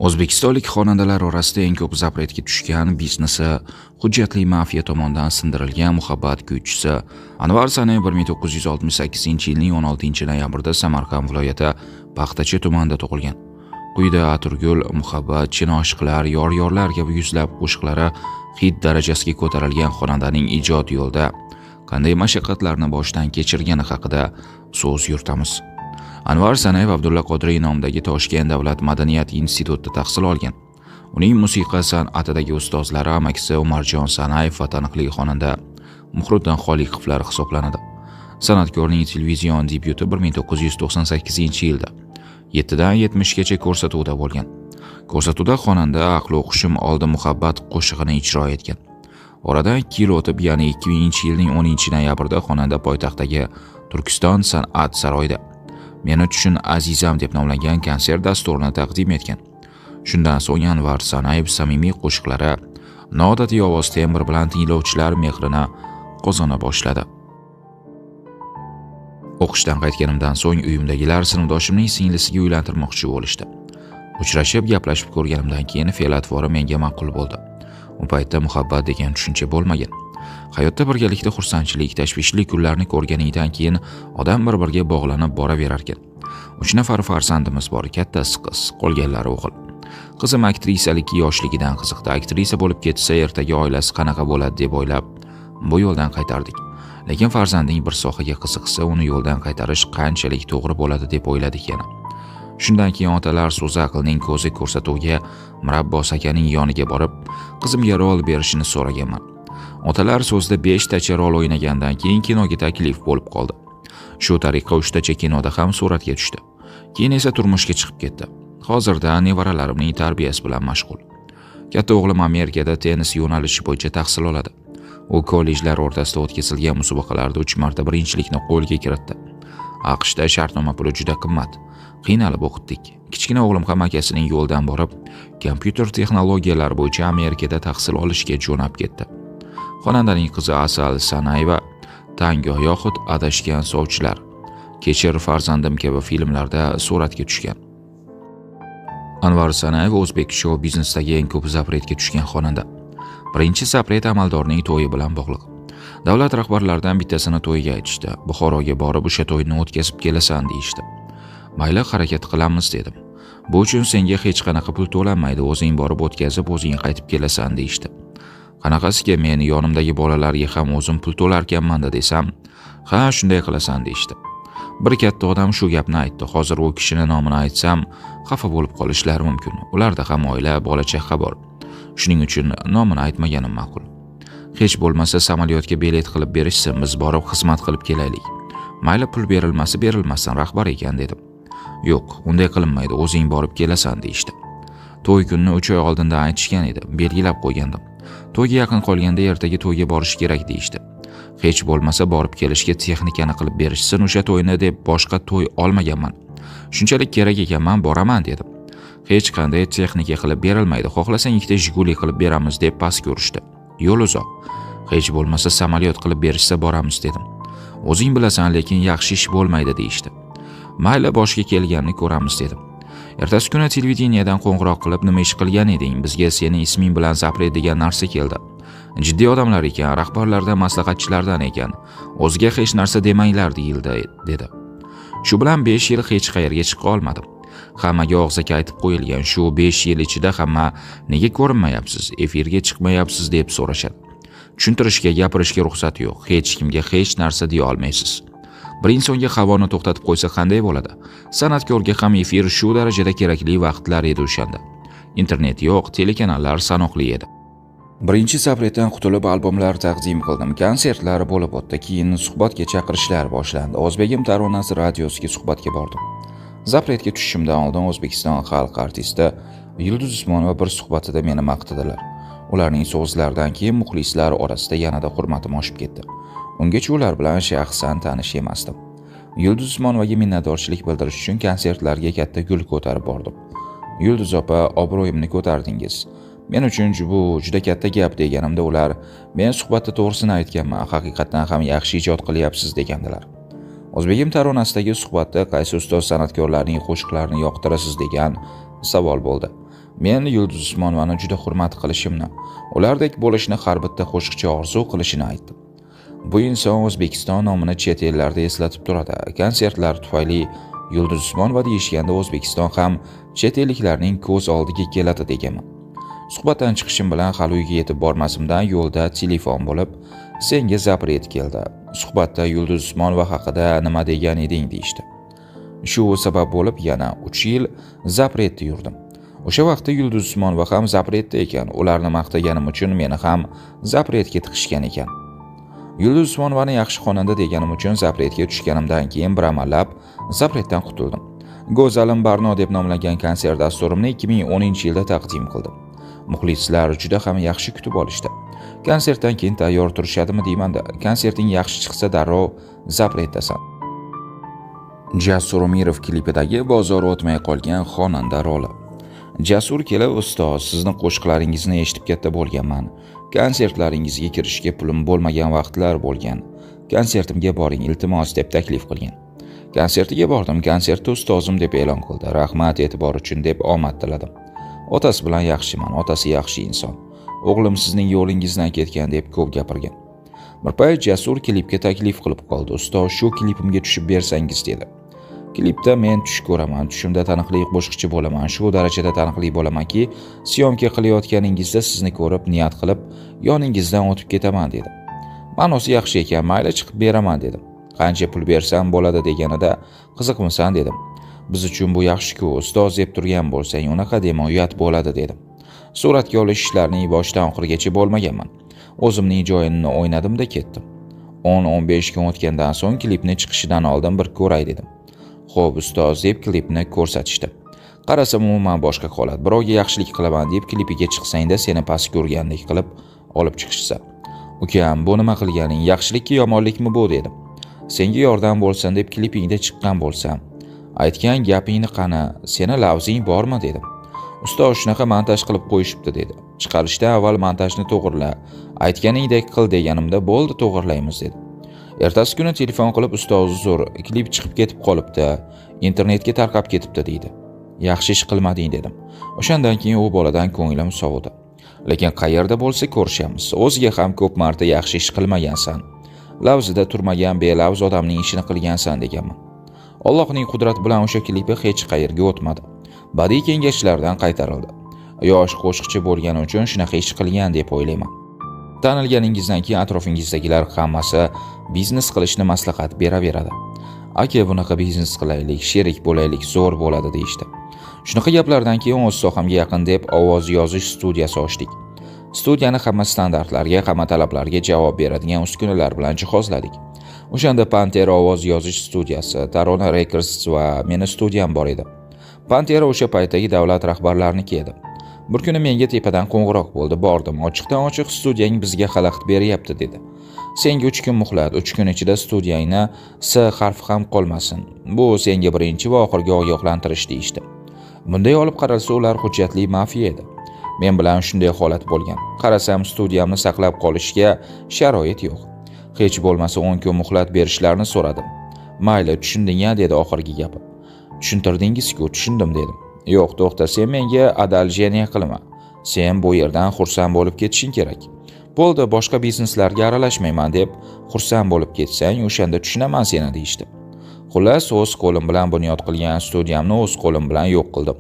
O'zbekistonlik xonandalar orasida eng ko'p zapretga tushgan biznesi hujjatli mafiya tomonidan sindirilgan muhabbat kuychisi Anvar Sanayev 1968-yilning 16-noyabrida Samarqand viloyati Paxtachi tumanida tug'ilgan. Quyida Atirgul, Muhabbat, Chinoshqilar, Yor-yorlar kabi yuzlab qo'shiqlari hit darajasiga ko'tarilgan xonandaning ijod yo'lida qanday mashaqqatlarni boshdan kechirgani haqida so'z yuritamiz. Anvar Sanayev Abdulla Qodiriy nomidagi Toshkent davlat madaniyat institutida tahsil olgan. Uning musiqa san'atidagi ustozlari amakisi Umarjon Sanayev va taniqli xonanda Muhriddin Xoliqovlar hisoblanadi. San'atkorning televizion debyuti 1998-yilda 7 dan 70 gacha ko'rsatuvda bo'lgan. Ko'rsatuvda xonanda Aql o'qishim oldi muhabbat qo'shig'ini ijro etgan. Oradan 2 yil o'tib, ya'ni 2000-yilning 10-noyabrida xonanda poytaxtdagi Turkiston san'at saroyida "Meni uchun azizam" deb nomlangan konsert dasturini taqdim etgan. Shundan so'ng Anvar Sanayev samimiy qo'shiqlari, noodatiy ovoz tembri bilan tinglovchilar mehrini qozona boshladi. O'qishdan qaytganimdan so'ng uyimdagilar sinfdoshimning singlisiga uylantirmoqchi bo'lishdi. Uchrashib, gaplashib ko'rganimdan keyin fe'l-atvori menga ma'qul bo'ldi. U paytda muhabbat degan tushuncha bo'lmagan. Hayotda birgalikda xursandchilik, tashvishli kunlarni ko'rganingdan keyin odam bir-biriga bog'lanib boraverar ekan. 3 nafar farzandimiz bor, kattasi qiz, qolganlari o'g'il. Qizim aktrisalik yoshligidan qiziqdi. Aktrisa bo'lib ketsa, ertaga oilasi qanaqa bo'ladi deb o'ylab, bu yo'ldan qaytardik. Lekin farzanding bir sohaga qiziqsa, uni yo'ldan qaytarish qanchalik to'g'ri bo'ladi deb o'yladik yana. Shundan keyin otalar so'zi aqlning ko'zi ko'rsatuvga Murabbos akaning yoniga borib, qizimga rol berishini so'raganman. Otalar so'zda 5 tacha rol o'ynagandan keyin kinoga taklif bo'lib qoldi. Shu tariqa 3 tacha kinoda ham suratga tushdi. Keyin esa turmushga chiqib ketdi. Hozirda nevaralarimning tarbiyasi bilan mashg'ul. Katta o'g'lim Amerikada tennis yo'nalishi bo'yicha tahsil oladi. U kollejlar o'rtasida o'tkazilgan musobaqalarda 3 marta birinchilikni qo'lga kiritdi. AQShda shartnoma puli juda qimmat. Qiynalib o'qitdik. Kichkina o'g'lim ham akasining yo'ldan borib, kompyuter texnologiyalari bo'yicha Amerikada tahsil olishga jo'nab ketdi. Xonandaning qizi Asal Sanayeva Tango yoxud Adashgan sovchilar, Kechir farzandim kabi filmlarda suratga tushgan. Anvar Sanayev o'zbek shou biznesidagi eng ko'p zapretga tushgan xonanda. Birinchi zapret amaldorning to'yi bilan bog'liq. Davlat rahbarlaridan bittasini to'yiga aytishdi. Buxoroga borib o'sha to'yni o'tkazib kelasan deyishdi. Mayli, harakat qilamiz dedim. Bu uchun senga hech qanaqa pul to'lanmaydi, o'zing borib o'tkazib, o'zing qaytib kelasan deyishdi. Qanaqasiga men yonimdagi bolalarga ham o'zim pul to'larkanman desam, "Ha, shunday qilasan" deyishdi. Bir katta odam shu gapni aytdi. Hozir u kishining nomini aytsam, xafa bo'lib qolishlari mumkin. Ularda ham oila, bola-chaqa bor. Shuning uchun nomini aytmaganim ma'qul. Hech bo'lmasa samolyotga bilet qilib berishsin, biz borib xizmat qilib kelaylik. Mayli, pul berilmasin, rahbar ekan dedim. Yo'q, unday qilinmaydi, o'zing borib kelasan deyishdi. To'y kunini 3 oy oldindan aytishgan edi, belgilab qo'ygandim. To'yga yaqin qolganda ertaga to'yga borish kerak deyishdi. Hech bo'lmasa borib kelishga texnikani qilib berishsin o'sha to'yni deb boshqa to'y olmaganman. Shunchalik kerak ekanman, boraman dedim. Hech qanday texnika qilib berilmaydi. Xohlasang ikkita Jiguli qilib beramiz deb pas ko'rishdi. Yo'l uzoq. Hech bo'lmasa samolyot qilib berishsa boramiz dedim. O'zing bilasan, lekin yaxshi ish bo'lmaydi deyishdi. Mayli, boshga kelganini ko'ramiz dedim. Ertasi kuni televideniyadan qo'ng'iroq qilib, nima ish qilgan eding? Bizga sening isming bilan zapret degan narsa keldi. Jiddiy odamlar ekan, rahbarlardan, maslahatchilardan ekan. O'ziga hech narsa demanglar deyildi dedi. Shu bilan 5 yil hech qayerga chiqa olmadim. Hammaga og'zaki aytib qo'yilgan, shu 5 yil ichida hamma nega ko'rinmayapsiz, efirga chiqmayapsiz deb so'rashadi. Tushuntirishga, gapirishga ruxsat yo'q. Hech kimga hech narsa deya olmaysiz. Bir insonga havoni to'xtatib qo'ysa qanday bo'ladi? San'atkorga ham efir shu darajada kerakli vaqtlar edi o'shanda. Internet yo'q, telekanallar sanoqli edi. Birinchi zapretdan qutulib albomlar taqdim qildim. Konsertlar bo'lib o'tdi, keyin suhbatga chaqirishlar boshlandi. O'zbegim taronasi radiosiga suhbatga bordim. Zapretga tushishimdan oldin O'zbekiston xalq artisti Yulduz Usmonova bir suhbatida meni maqtadilar. Ularning so'zlaridan keyin muxlislar orasida yanada hurmatim oshib ketdi. Ungacha ular bilan shaxsan tanish emasdim. Yulduz Usmonovaga minnatdorchilik bildirish uchun konsertlarga katta gul ko'tarib bordim. Yulduz opa, obro'yimni ko'tardingiz. Men uchun bu juda katta gap deganimda ular, men suhbatda to'g'risini aytganman, haqiqatan ham yaxshi ijod qilyapsiz degandilar. O'zbegim taronasidagi suhbatda qaysi ustoz san'atkorlarning qo'shiqlarini yoqtirasiz degan savol bo'ldi. Men Yulduz Usmonovani juda hurmat qilishimni, ulardek bo'lishni har bitta qo'shiqchi orzu qilishini aytdim. Bu inson O'zbekiston nomini chet ellarda eslatib turadi. Konsertlar tufayli Yulduz Usmonova deyishganda O'zbekiston ham chet elliklarning ko'z oldiga keladi deganman. Suhbatdan chiqishim bilan hali uyga yetib bormasimdan yo'lda telefon bo'lib, senga zapret keldi. Suhbatda Yulduz Usmonova haqida nima degan eding deyishdi. Shu sabab bo'lib yana 3 yil zapretda yurdim. O'sha vaqtda Yulduz Usmonova ham zapretda ekan. Ularni maqtaganim uchun meni ham zapretga tiqishgan ekan. Yulduz Usmonovani yaxshi xonanda deganim uchun zapretga tushganimdan keyin bir amallab zapretdan qutuldim. Go'zalim Barno deb nomlangan konsert dasturimni 2010-yilda taqdim qildim. Muxlislar juda ham yaxshi kutib olishdi. Konsertdan keyin tayyor turishadimi deyman-da. Konserting yaxshi chiqsa darrov zapretdasan. Jasur Umirov klipidagi bozor o'tmay qolgan xonanda roli. Jasur kela ustoz, sizni qo'shiqlaringizni eshitib katta bo'lganman. Konsertlaringizga kirishga pulim bo'lmagan vaqtlar bo'lgan. Konsertimga boring iltimos deb taklif qilgan. Konsertiga bordim. Konsertda ustozim deb e'lon qildi. Rahmat e'tibor uchun deb omad tiladim. Otasi bilan yaxshiman. Otasi yaxshi inson. O'g'lim sizning yo'lingizdan ketgan deb ko'p gapirgan. Bir payt Jasur klipga taklif qilib qoldi. Ustoz, shu klipimga tushib bersangiz dedi. Klipda men tush ko'raman, tushimda taniqli qo'shiqchi bo'laman. Shu darajada taniqli bo'lamanki, syomka qilayotganingizda sizni ko'rib, niyat qilib, yoningizdan o'tib ketaman dedi. Ma'nosi yaxshi ekan, mayli chiqib beraman dedim. Qancha pul bersam bo'ladi deganida, qiziqmisan dedim. Biz uchun bu yaxshi-ku, ustoz deb turgan bo'lsang, unaqa dema, uyat bo'ladi dedim. Suratga olish ishlarining boshdan oxirigacha bo'lmaganman. O'zimning joyimni o'ynadim-da ketdim. 10-15 kun o'tgandan so'ng klipni chiqishidan oldin bir ko'ray dedim. Xo'p, ustoz deb klipni ko'rsatishdi. Qarasam umuman boshqa holat. Birovga yaxshilik qilaman deb klipiga chiqsang-da seni past ko'rgandek qilib olib chiqishsa. Ukam, bu nima qilganing? Yaxshilikmi yomonlikmi bu dedim. Senga yordam bo'lsin deb klipingda chiqqan bo'lsam, aytgan gapingni qani, seni lavzing bormi dedim. Ustoz shunaqa montaj qilib qo'yishibdi dedi. Chiqarishdan avval montajni to'g'irla, aytganingdek qil deganimda bo'ldi, to'g'irlaymiz dedi. Ertasi kuni telefon qilib ustoz uzr, klip chiqib ketib qolibdi, internetga tarqab ketibdi deydi. Yaxshi ish qilmading dedim. O'shandan keyin u boladan ko'nglim sovidi. Lekin qayerda bo'lsa ko'rishamiz. O'ziga ham ko'p marta yaxshi ish qilmagansan. Lavzida turmagan belavz odamning ishini qilgansan deganman. Allohning qudrati bilan o'sha klipi hech qayerga o'tmadi. Badiiy kengashlardan qaytarildi. Yosh qo'shiqchi bo'lgani uchun shunaqa ish qilgan deb o'ylayman. Tanilganingizdan keyin atrofingizdagilar hammasi biznes qilishni maslahat beraveradi. Aka, bunaqa biznes qilaylik, sherik bo'laylik, zo'r bo'ladi deyishdi. Shunaqa gaplardan keyin o'z sohamga yaqin deb ovoz yozish studiyasi ochdik. Studiyani hamma standartlarga, hamma talablarga javob beradigan uskunalar bilan jihozladik. O'shanda Pantera ovoz yozish studiyasi, Tarona Records va meni studiyam bor edi. Pantera o'sha paytdagi davlat rahbarlariniki edi. Bir kuni menga tepadan qo'ng'iroq bo'ldi. Bordim, ochiqdan ochiq studiyang bizga xalaqit beryapti dedi. Senga 3 kun muhlat, 3 kun ichida studiyangni S harfi ham qolmasin. Bu senga birinchi va oxirgi ogohlantirish deyishdi. Bunday olib qaralsa ular hujjatli mafiya edi. Men bilan shunday holat bo'lgan. Qarasam studiyamni saqlab qolishga sharoit yo'q. Hech bo'lmasa 10 kun muhlat berishlarini so'radim. Mayli, tushunding-a dedi oxirgi gapi. Tushuntirdingiz-ku, tushundim dedim. Yo'q, to'xta, sen menga adalgeniya qilma. Sen bu yerdan xursand bo'lib ketishing kerak. Bo'ldi, boshqa bizneslarga aralashmayman deb xursand bo'lib ketsang, o'shanda tushunaman seni deyishdi. Xullas, o'z qo'lim bilan bunyod qilgan studiyamni o'z qo'lim bilan yo'q qildim.